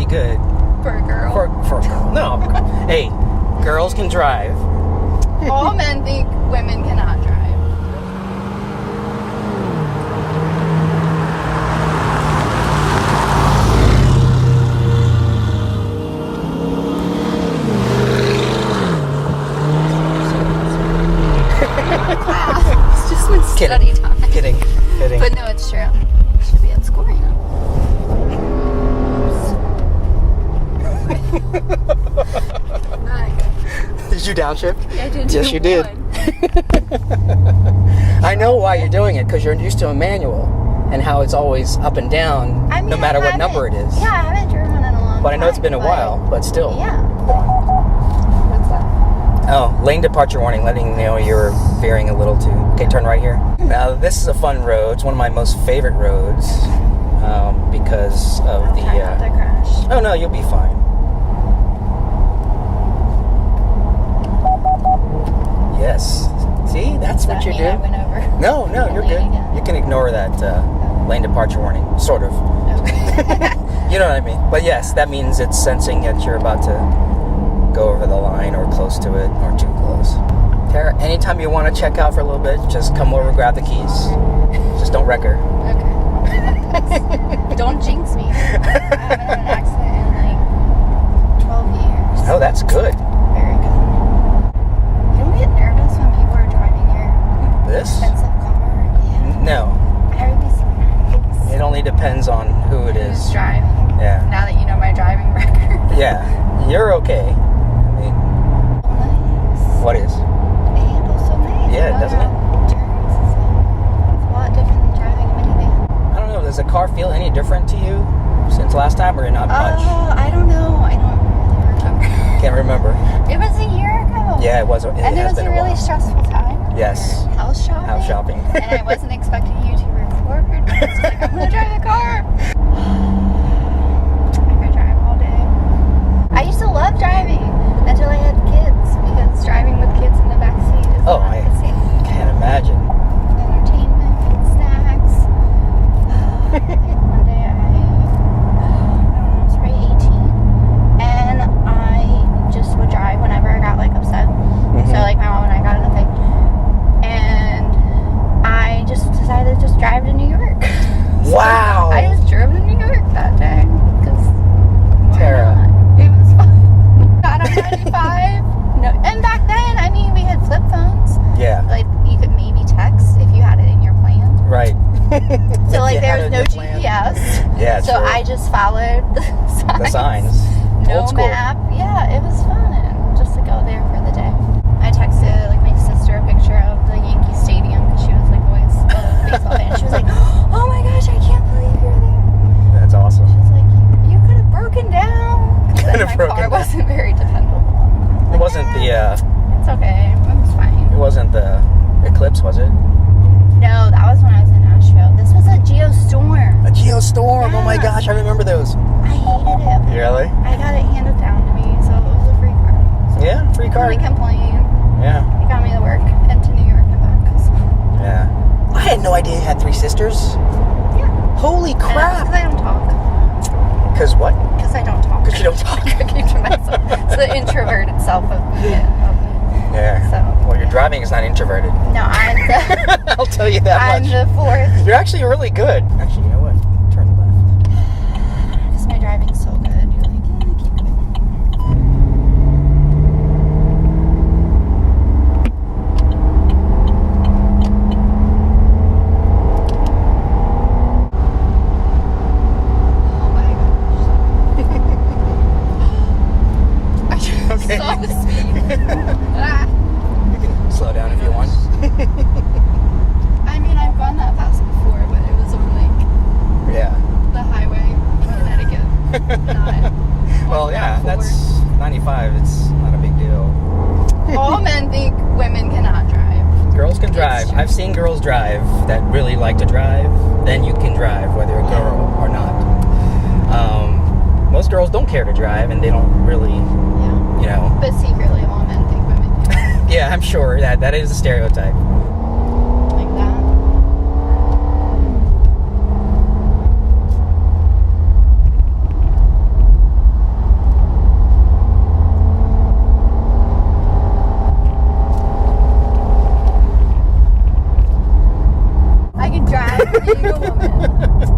good. For a girl. For a girl. No. Hey, girls can drive. All men think women cannot drive. It's just my study time. Kidding. But no, it's true. I should be at school right now. Did you downshift? Yeah, I did. Yes, you did. I know why you're doing it, because you're used to a manual and how it's always up and down, no matter what number it is. Yeah, I haven't driven one in a long time. But I know it's been a while, but still. Yeah. What's that? Oh, lane departure warning, letting you know you're veering a little too. Okay, turn right here. Now, this is a fun road. It's one of my most favorite roads because of I'll try not to crash. Oh, no, you'll be fine. Yes. See, that's what you do. I went over. No, you're good. Again. You can ignore that lane departure warning, sort of. Okay. You know what I mean? But yes, that means it's sensing that you're about to go over the line or close to it or too close. Tara, anytime you want to check out for a little bit, just come over, grab the keys. Just don't wreck her. Okay. Don't jinx me. I haven't had an accident in like 12 years. Oh, that's good. Very good. You don't get nervous when people are driving your This? expensive car? Yeah. No. I would be so nervous. It only depends on who it is. Who's driving? Yeah. Now that you know my driving record. Yeah. You're okay. I mean, Nice. what is? It handles so nice. Yeah, doesn't it? Turns. It's a lot different than driving a minivan. I don't know. Does the car feel any different to you since last time, or not much? I don't know. I don't really remember. Can't remember. It was a year ago. Yeah, it was. It And it has was been a really while. stressful time. Yes. House shopping. House shopping. And I wasn't expecting you to record. I was like, I'm gonna drive the car. I could drive all day. I used to love driving until I had kids, because driving with kids in the backseat is Oh, not I the same. can't imagine. Entertainment, snacks. One day I was probably 18, and I just would drive whenever I got like upset. Mm-hmm. So like my mom and I got in a fight, and I just decided to just drive to New York. So Wow. I just drove to New York that day because Tara. it was fun. Got on 95. No, and back then, I mean, we had flip phones. Yeah. Like you could maybe text if you had it in your plan. Right. So like You there had was a no good plan. GPS. Yeah, So true. I just followed the signs. The signs. No Old school. map. Yeah, it was fun just to go there for the day. I texted like my sister a picture of the Yankee Stadium because she was like always a baseball fan. She was like, "Oh my gosh, I can't believe you're there." That's awesome. She was like, "You could have broken down." Could Then have my broken car down. wasn't very dependable. It wasn't the It's okay. It was fine. it wasn't the Eclipse, was it? No, that was when I was in Nashville. This was a geostorm. A geostorm. Oh my Yeah. goch, I remember those. I hated it. Really? I got it handed down to me, so it was a free car. So Yeah, free car. we complain. Yeah. It got me to work and to New York and back. Yeah. I had no idea you had three sisters. Yeah. Holy Because crap. I don't talk. Because what? Because I don't talk. Because you don't talk. I keep to myself. It's the introverted self of me. Yeah. So, Well, your driving is not introverted. No, I'm the, I'll tell you that I'm much. the fourth. You're actually really good. Actually, you know what? Turn left. Because my driving's so good. You're like, yeah, keep going. Oh my gosh. I just Okay. saw the speed. Ah. You can slow down if you want. I mean, I've gone that fast before, but it was on like Yeah. the highway in Connecticut. Not Well, yeah, 1.4. that's 95. It's not a big deal. All men think women cannot drive. Girls can drive. I've seen girls drive that really like to drive. Then you can drive, whether you're a girl or not. Most girls don't care to drive, and they don't really, Yeah. you know. But secretly, all men think women can. Yeah, I'm sure that is a stereotype. Like that. true woman.